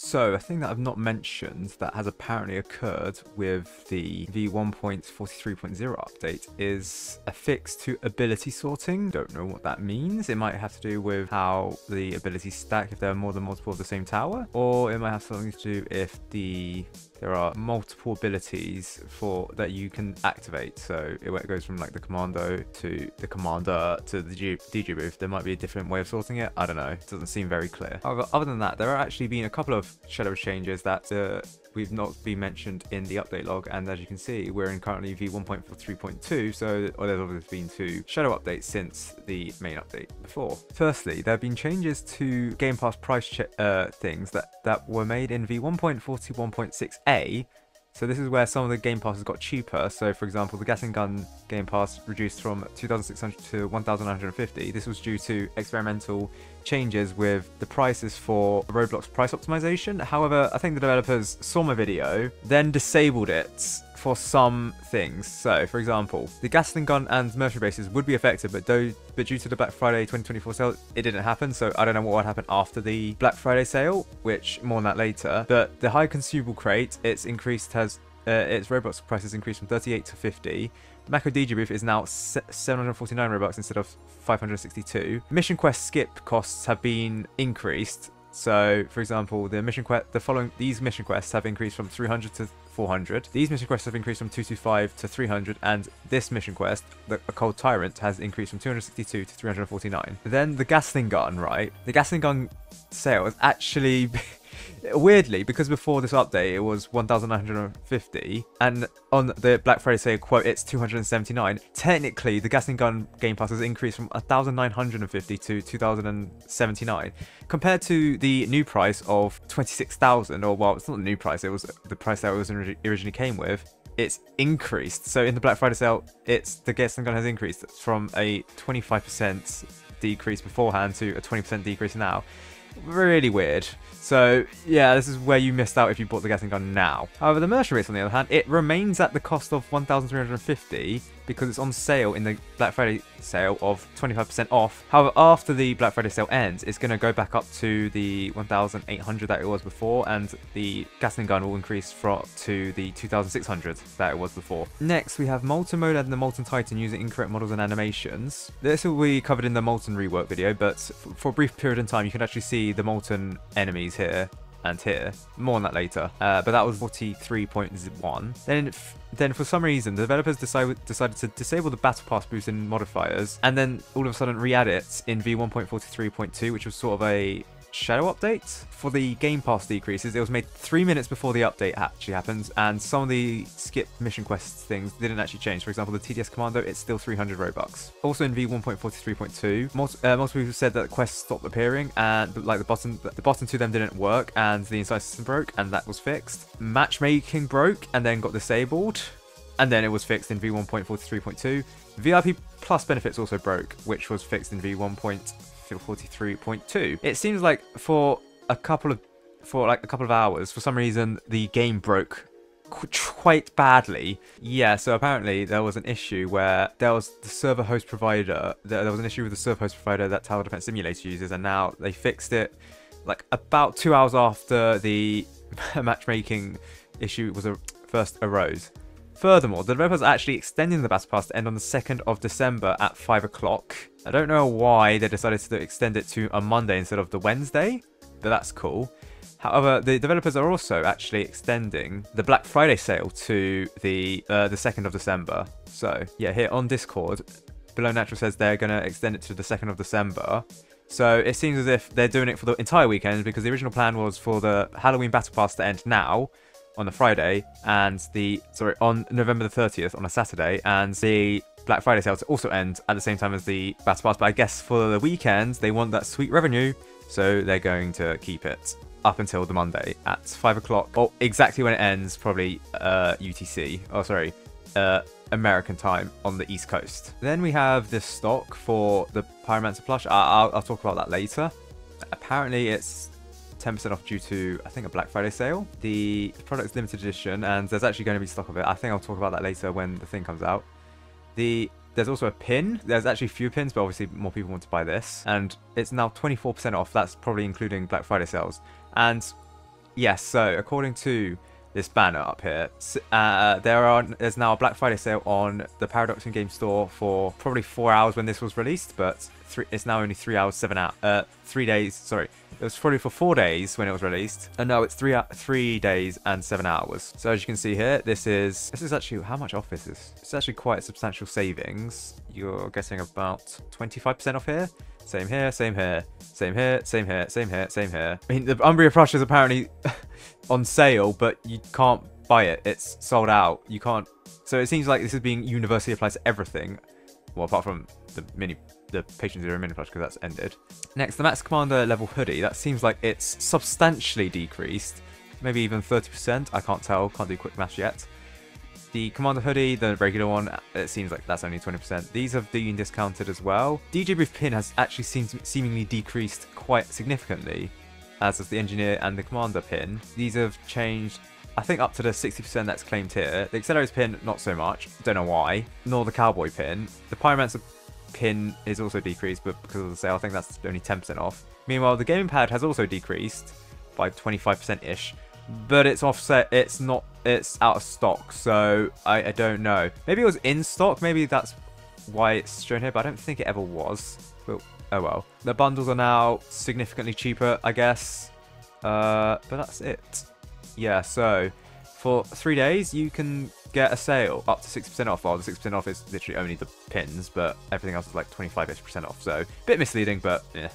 So, a thing that I've not mentioned that has apparently occurred with the v1.43.0 update is a fix to ability sorting. Don't know what that means. It might have to do with how the abilities stack if there are more than multiple of the same tower, or it might have something to do if there are multiple abilities that you can activate. So it goes from like the commando to the commander to the DG booth. There might be a different way of sorting it. I don't know. It doesn't seem very clear. However, other than that, there are actually been a couple of shadow changes that we've not been mentioned in the update log, and as you can see, we're in currently v1.43.2, so there's obviously been 2 shadow updates since the main update before. Firstly, there have been changes to Game Pass price things that were made in v1.41.6a. So this is where some of the Game Passes got cheaper. So for example, the Gatling gun Game Pass reduced from 2,600 to 1,950. This was due to experimental changes with the prices for Roblox price optimization. However, I think the developers saw my video, then disabled it for some things. So for example, the Gatling gun and mercenary bases would be affected, but due to the Black Friday 2024 sale, it didn't happen. So I don't know what would happen after the Black Friday sale, which more on that later. But the high consumable crate, its Robux price has increased from 38 to 50. Macro DG booth is now 749 Robux instead of 562. Mission quest skip costs have been increased. So, for example, these mission quests have increased from 300 to 400. These mission quests have increased from 225 to 300, and this mission quest, a Cold Tyrant, has increased from 262 to 349. Then the Gatling gun, right? The Gatling gun sale is actually weirdly, because before this update it was 1,950, and on the Black Friday sale quote it's 279. Technically, the Gatling gun Game Pass has increased from 1,950 to 2,079, compared to the new price of 26,000. Or well, it's not the new price; it was the price that it was originally came with. It's increased. So in the Black Friday sale, the Gatling gun has increased from a 25% decrease beforehand to a 20% decrease now. Really weird. So yeah, this is where you missed out if you bought the Gatling gun now. However, the mercenary race, on the other hand, it remains at the cost of 1,350 because it's on sale in the Black Friday sale of 25% off. However, after the Black Friday sale ends, it's going to go back up to the 1,800 that it was before, and the Gatling gun will increase to the 2,600 that it was before. Next, we have Molten mode and the Molten Titan using incorrect models and animations. This will be covered in the Molten rework video, but for a brief period in time, you can actually see the Molten enemies here and here. More on that later. But that was 43.1. Then for some reason, the developers decided to disable the Battlepass boost in modifiers, and then all of a sudden re-add it in v1.43.2, which was sort of a shadow update. For the Game Pass decreases, it was made 3 minutes before the update actually happens, and some of the skip mission quests things didn't actually change. For example, the TDS commando, it's still 300 Robux. Also in v1.43.2, multiple people said that quests stopped appearing, and like the bottom to them didn't work, and the inside system broke, and that was fixed. Matchmaking broke and then got disabled, and then it was fixed in v1.43.2. VIP plus benefits also broke, which was fixed in v1.43.2. It seems like for a couple of hours, for some reason, the game broke quite badly. Yeah, so apparently there was an issue where there was the server host provider. There was an issue with the server host provider that Tower Defense Simulator uses, and now they fixed it like about 2 hours after the matchmaking issue first arose. Furthermore, the developers are actually extending the Battle Pass to end on the 2nd of December at 5 o'clock. I don't know why they decided to extend it to a Monday instead of the Wednesday, but that's cool. However, the developers are also actually extending the Black Friday sale to the 2nd of December. So yeah, here on Discord, Below Natural says they're going to extend it to the 2nd of December. So it seems as if they're doing it for the entire weekend, because the original plan was for the Halloween Battle Pass to end now, on the Friday, and on November the 30th on a Saturday, and the Black Friday sale to also end at the same time as the Battle Pass. But I guess for the weekend they want that sweet revenue, so they're going to keep it up until the Monday at 5 o'clock, or exactly when it ends, probably UTC. Oh, sorry, American time on the East Coast. Then we have this stock for the Pyromancer plush. I'll talk about that later. Apparently it's 10% off due to, I think, a Black Friday sale. The product's limited edition, and there's actually going to be stock of it. I think I'll talk about that later when the thing comes out. There's also a pin. There's actually few pins, but obviously more people want to buy this. And it's now 24% off. That's probably including Black Friday sales. And Yes, so according to this banner up here, there's now a Black Friday sale on the Paradoxum Games store for probably 4 hours when this was released, but it's now only 3 hours, 3 days, sorry. It was probably for 4 days when it was released, and now it's 3 days and 7 hours. So as you can see here, this is actually, how much off is this? It's actually quite a substantial savings. You're getting about 25% off here. Same here, same here, same here, same here, same here, same here. I mean, the Umbria Plush is apparently on sale, but you can't buy it. It's sold out. You can't. So it seems like this is being universally applied to everything. Well, apart from the Patient Zero mini plush, because that's ended. Next, the Max Commander level hoodie. That seems like it's substantially decreased. Maybe even 30%. I can't tell. Can't do quick maths yet. The Commander hoodie, the regular one, it seems like that's only 20%. These have been discounted as well. DJ Brief pin has actually seemingly decreased quite significantly, as does the Engineer and the Commander pin. These have changed, I think, up to the 60% that's claimed here. The Accelerator pin, not so much. Don't know why. Nor the Cowboy pin. The Pyromancer pin is also decreased, but because of the sale, I think that's only 10% off. Meanwhile, the gaming pad has also decreased by 25%-ish. But it's offset, it's out of stock, so I don't know. Maybe it was in stock, maybe that's why it's shown here, but I don't think it ever was. But, oh well. The bundles are now significantly cheaper, I guess. But that's it. Yeah, so for 3 days, you can get a sale up to 60% off. Well, the 60% off is literally only the pins, but everything else is like 25-ish% off, so a bit misleading, but yeah.